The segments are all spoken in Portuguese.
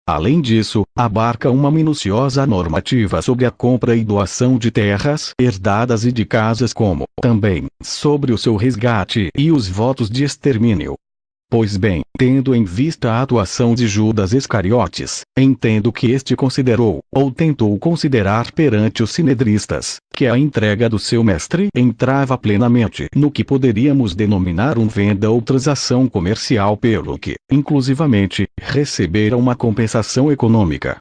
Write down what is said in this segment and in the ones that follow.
Além disso, abarca uma minuciosa normativa sobre a compra e doação de terras herdadas e de casas, como também sobre o seu resgate e os votos de extermínio. Pois bem, tendo em vista a atuação de Judas Iscariotes, entendo que este considerou, ou tentou considerar perante os sinedristas, que a entrega do seu mestre entrava plenamente no que poderíamos denominar venda ou transação comercial, pelo que, inclusivamente, recebera uma compensação econômica.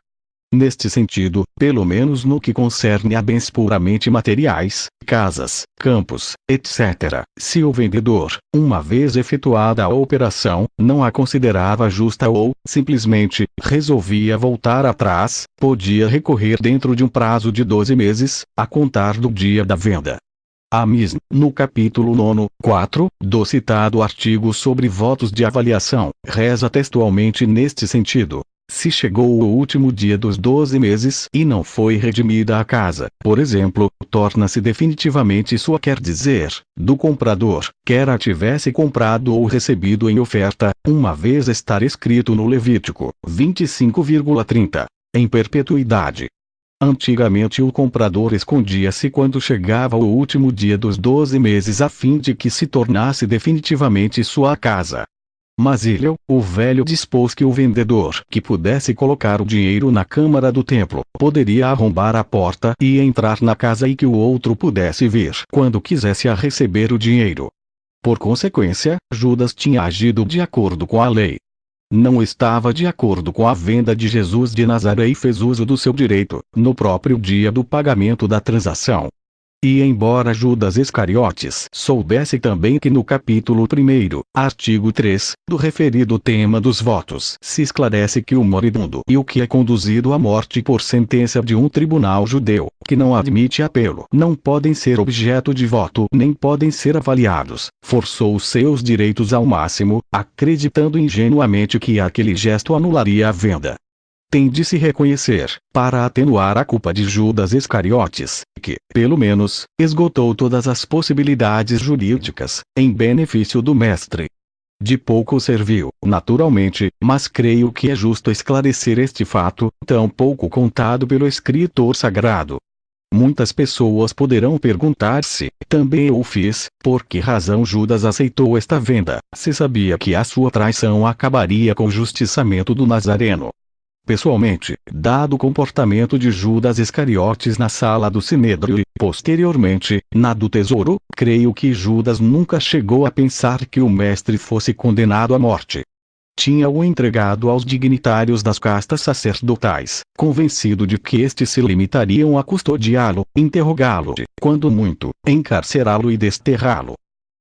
Neste sentido, pelo menos no que concerne a bens puramente materiais, casas, campos, etc., se o vendedor, uma vez efetuada a operação, não a considerava justa ou, simplesmente, resolvia voltar atrás, podia recorrer dentro de um prazo de 12 meses, a contar do dia da venda. Amis, no capítulo 9.4, do citado artigo sobre votos de avaliação, reza textualmente neste sentido. Se chegou o último dia dos 12 meses e não foi redimida a casa, por exemplo, torna-se definitivamente sua, quer dizer, do comprador, quer a tivesse comprado ou recebido em oferta, uma vez estar escrito no Levítico 25,30, em perpetuidade. Antigamente o comprador escondia-se quando chegava o último dia dos 12 meses a fim de que se tornasse definitivamente sua casa. Mas Hilel, o velho, dispôs que o vendedor que pudesse colocar o dinheiro na câmara do templo, poderia arrombar a porta e entrar na casa e que o outro pudesse vir quando quisesse a receber o dinheiro. Por consequência, Judas tinha agido de acordo com a lei. Não estava de acordo com a venda de Jesus de Nazaré e fez uso do seu direito, no próprio dia do pagamento da transação. E embora Judas Iscariotes soubesse também que no capítulo 1, artigo 3, do referido tema dos votos se esclarece que o moribundo e o que é conduzido à morte por sentença de um tribunal judeu, que não admite apelo, não podem ser objeto de voto nem podem ser avaliados, forçou seus direitos ao máximo, acreditando ingenuamente que aquele gesto anularia a venda. Tem de se reconhecer, para atenuar a culpa de Judas Iscariotes, que, pelo menos, esgotou todas as possibilidades jurídicas, em benefício do mestre. De pouco serviu, naturalmente, mas creio que é justo esclarecer este fato, tão pouco contado pelo escritor sagrado. Muitas pessoas poderão perguntar-se, também eu o fiz, por que razão Judas aceitou esta venda, se sabia que a sua traição acabaria com o justiçamento do Nazareno. Pessoalmente, dado o comportamento de Judas Iscariotes na sala do Sinédrio e, posteriormente, na do tesouro, creio que Judas nunca chegou a pensar que o mestre fosse condenado à morte. Tinha-o entregado aos dignitários das castas sacerdotais, convencido de que estes se limitariam a custodiá-lo, interrogá-lo, quando muito, encarcerá-lo e desterrá-lo.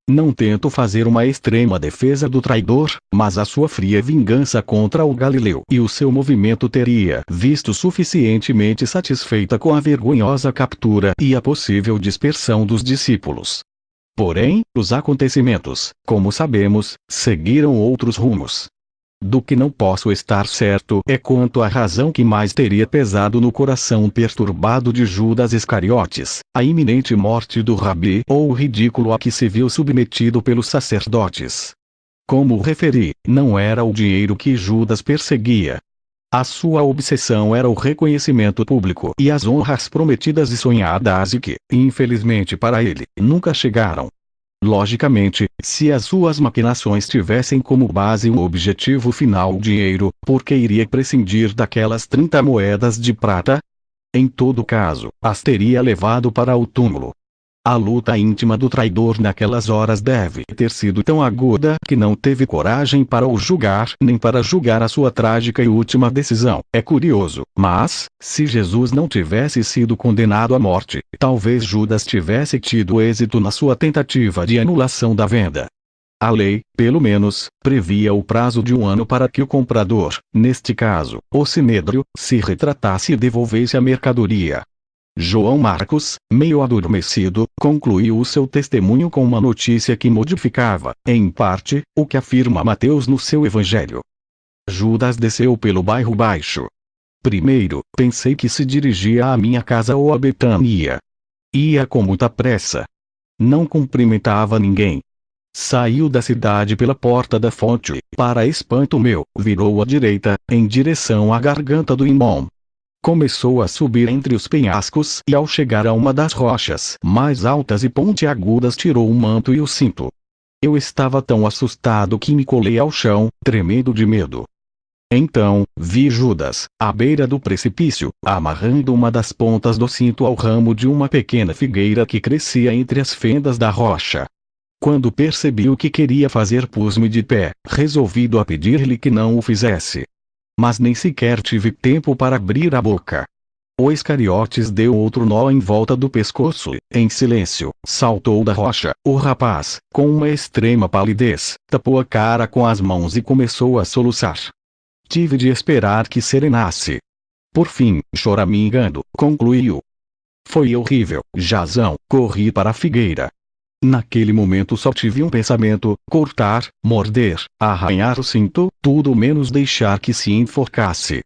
Não tento fazer uma extrema defesa do traidor, mas a sua fria vingança contra o Galileu e o seu movimento teria visto suficientemente satisfeita com a vergonhosa captura e a possível dispersão dos discípulos. Porém, os acontecimentos, como sabemos, seguiram outros rumos. Do que não posso estar certo é quanto à razão que mais teria pesado no coração perturbado de Judas Iscariotes, a iminente morte do rabi ou o ridículo a que se viu submetido pelos sacerdotes. Como referi, não era o dinheiro que Judas perseguia. A sua obsessão era o reconhecimento público e as honras prometidas e sonhadas e que, infelizmente para ele, nunca chegaram. Logicamente, se as suas maquinações tivessem como base o objetivo final o dinheiro, por que iria prescindir daquelas 30 moedas de prata? Em todo caso, as teria levado para o túmulo. A luta íntima do traidor naquelas horas deve ter sido tão aguda que não teve coragem para o julgar nem para julgar a sua trágica e última decisão. É curioso, mas, se Jesus não tivesse sido condenado à morte, talvez Judas tivesse tido êxito na sua tentativa de anulação da venda. A lei, pelo menos, previa o prazo de 1 ano para que o comprador, neste caso, o Sinédrio, se retratasse e devolvesse a mercadoria. João Marcos, meio adormecido, concluiu o seu testemunho com uma notícia que modificava, em parte, o que afirma Mateus no seu evangelho. Judas desceu pelo bairro baixo. Primeiro, pensei que se dirigia à minha casa ou a Betânia. Ia com muita pressa. Não cumprimentava ninguém. Saiu da cidade pela porta da fonte, para espanto meu, virou à direita, em direção à garganta do Imom. Começou a subir entre os penhascos e ao chegar a uma das rochas mais altas e pontiagudas tirou o manto e o cinto. Eu estava tão assustado que me colei ao chão, tremendo de medo. Então, vi Judas, à beira do precipício, amarrando uma das pontas do cinto ao ramo de uma pequena figueira que crescia entre as fendas da rocha. Quando percebi o que queria fazer, pus-me de pé, resolvido a pedir-lhe que não o fizesse. Mas nem sequer tive tempo para abrir a boca. O Iscariotes deu outro nó em volta do pescoço e, em silêncio, saltou da rocha. O rapaz, com uma extrema palidez, tapou a cara com as mãos e começou a soluçar. Tive de esperar que serenasse. Por fim, choramingando, concluiu. Foi horrível, Jazão. Corri para a figueira. Naquele momento só tive um pensamento: cortar, morder, arranhar o cinto, tudo menos deixar que se enforcasse.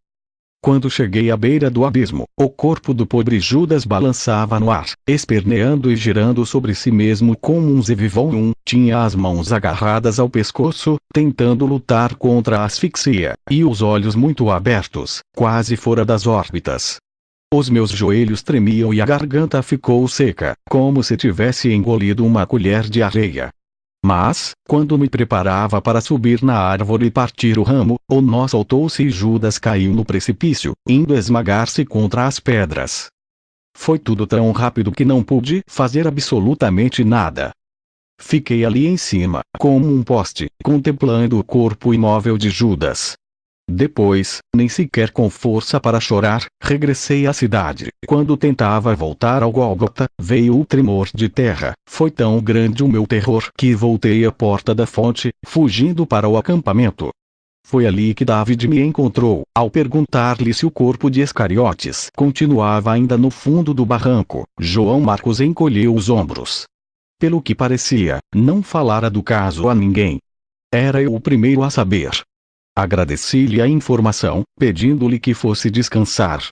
Quando cheguei à beira do abismo, o corpo do pobre Judas balançava no ar, esperneando e girando sobre si mesmo como um zevivon. Tinha as mãos agarradas ao pescoço, tentando lutar contra a asfixia, e os olhos muito abertos, quase fora das órbitas. Os meus joelhos tremiam e a garganta ficou seca, como se tivesse engolido uma colher de areia. Mas, quando me preparava para subir na árvore e partir o ramo, o nó soltou-se e Judas caiu no precipício, indo esmagar-se contra as pedras. Foi tudo tão rápido que não pude fazer absolutamente nada. Fiquei ali em cima, como um poste, contemplando o corpo imóvel de Judas. Depois, nem sequer com força para chorar, regressei à cidade. Quando tentava voltar ao Gólgota, veio o tremor de terra. Foi tão grande o meu terror que voltei à porta da fonte, fugindo para o acampamento. Foi ali que David me encontrou. Ao perguntar-lhe se o corpo de Iscariotes continuava ainda no fundo do barranco, João Marcos encolheu os ombros. Pelo que parecia, não falara do caso a ninguém. Era eu o primeiro a saber. Agradeci-lhe a informação, pedindo-lhe que fosse descansar.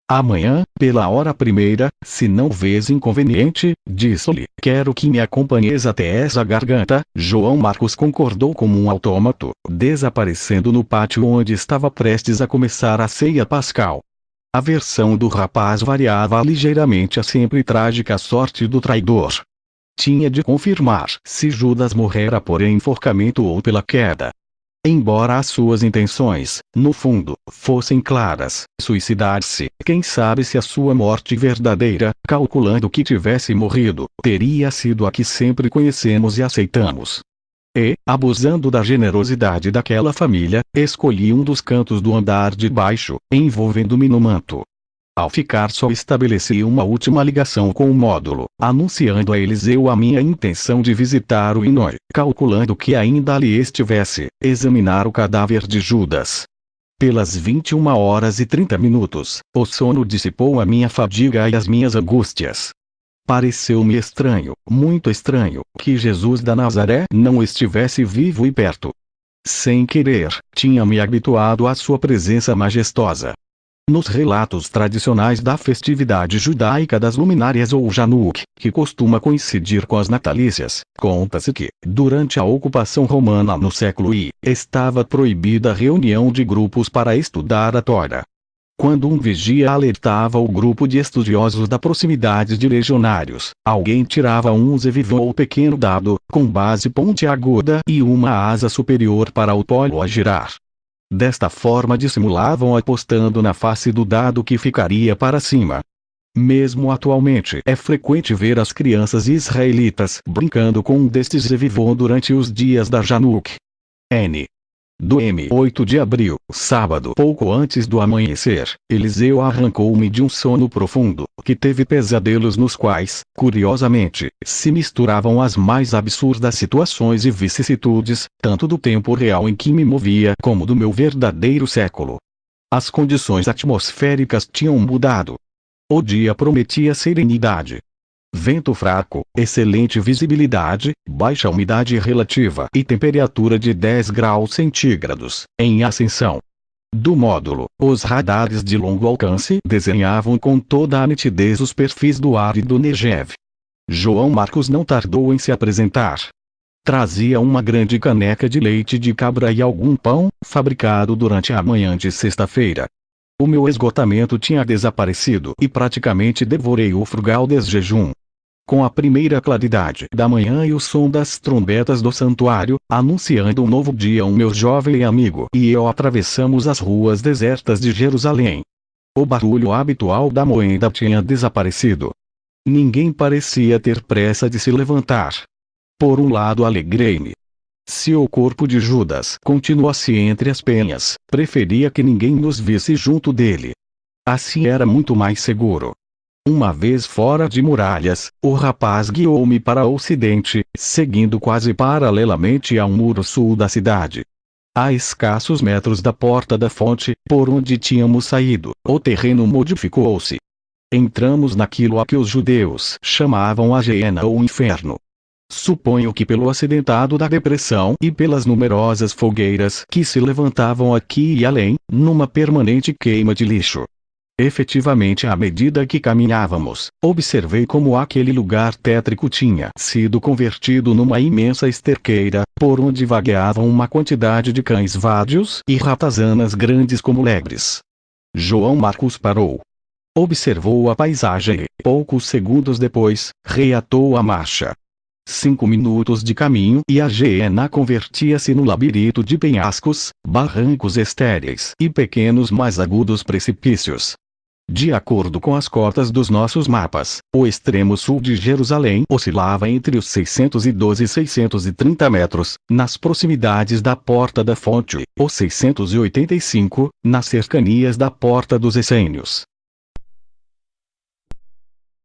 Amanhã, pela hora primeira, se não vês inconveniente, disse-lhe, quero que me acompanhes até essa garganta. João Marcos concordou como um autômato, desaparecendo no pátio onde estava prestes a começar a ceia pascal. A versão do rapaz variava ligeiramente a sempre trágica sorte do traidor. Tinha de confirmar se Judas morrera por enforcamento ou pela queda. Embora as suas intenções, no fundo, fossem claras, suicidar-se, quem sabe se a sua morte verdadeira, calculando que tivesse morrido, teria sido a que sempre conhecemos e aceitamos. E, abusando da generosidade daquela família, escolhi um dos cantos do andar de baixo, envolvendo-me no manto. Ao ficar só, estabeleci uma última ligação com o módulo, anunciando a Eliseu a minha intenção de visitar o Inoi, calculando que ainda ali estivesse, examinar o cadáver de Judas. Pelas 21h30, o sono dissipou a minha fadiga e as minhas angústias. Pareceu-me estranho, muito estranho, que Jesus da Nazaré não estivesse vivo e perto. Sem querer, tinha-me habituado à sua presença majestosa. Nos relatos tradicionais da festividade judaica das luminárias ou Januk, que costuma coincidir com as natalícias, conta-se que, durante a ocupação romana no século I, estava proibida a reunião de grupos para estudar a Tora. Quando um vigia alertava o grupo de estudiosos da proximidade de legionários, alguém tirava um zevivon ou pequeno dado, com base pontiaguda e uma asa superior para o polo a girar. Desta forma dissimulavam apostando na face do dado que ficaria para cima. Mesmo atualmente é frequente ver as crianças israelitas brincando com um destes zevivon durante os dias da Januk. N. Do M. 8 de abril, sábado, pouco antes do amanhecer, Eliseu arrancou-me de um sono profundo, que teve pesadelos nos quais, curiosamente, se misturavam as mais absurdas situações e vicissitudes, tanto do tempo real em que me movia como do meu verdadeiro século. As condições atmosféricas tinham mudado. O dia prometia serenidade. Vento fraco, excelente visibilidade, baixa umidade relativa e temperatura de 10 graus centígrados, em ascensão. Do módulo, os radares de longo alcance desenhavam com toda a nitidez os perfis do ar e do Negev. João Marcos não tardou em se apresentar. Trazia uma grande caneca de leite de cabra e algum pão, fabricado durante a manhã de sexta-feira. O meu esgotamento tinha desaparecido e praticamente devorei o frugal desjejum. Com a primeira claridade da manhã e o som das trombetas do santuário, anunciando um novo dia, meu jovem amigo e eu atravessamos as ruas desertas de Jerusalém. O barulho habitual da moenda tinha desaparecido. Ninguém parecia ter pressa de se levantar. Por um lado alegrei-me. Se o corpo de Judas continuasse entre as penhas, preferia que ninguém nos visse junto dele. Assim era muito mais seguro. Uma vez fora de muralhas, o rapaz guiou-me para o ocidente, seguindo quase paralelamente ao muro sul da cidade. A escassos metros da porta da fonte, por onde tínhamos saído, o terreno modificou-se. Entramos naquilo a que os judeus chamavam a Geena ou inferno. Suponho que pelo acidentado da depressão e pelas numerosas fogueiras que se levantavam aqui e além, numa permanente queima de lixo. Efetivamente, à medida que caminhávamos, observei como aquele lugar tétrico tinha sido convertido numa imensa esterqueira, por onde vagueavam uma quantidade de cães vádios e ratazanas grandes como lebres. João Marcos parou. Observou a paisagem e, poucos segundos depois, reatou a marcha. 5 minutos de caminho e a Geena convertia-se no labirinto de penhascos, barrancos estéreis e pequenos mas agudos precipícios. De acordo com as cotas dos nossos mapas, o extremo sul de Jerusalém oscilava entre os 612 e 630 metros, nas proximidades da Porta da Fonte, ou 685, nas cercanias da Porta dos Essênios.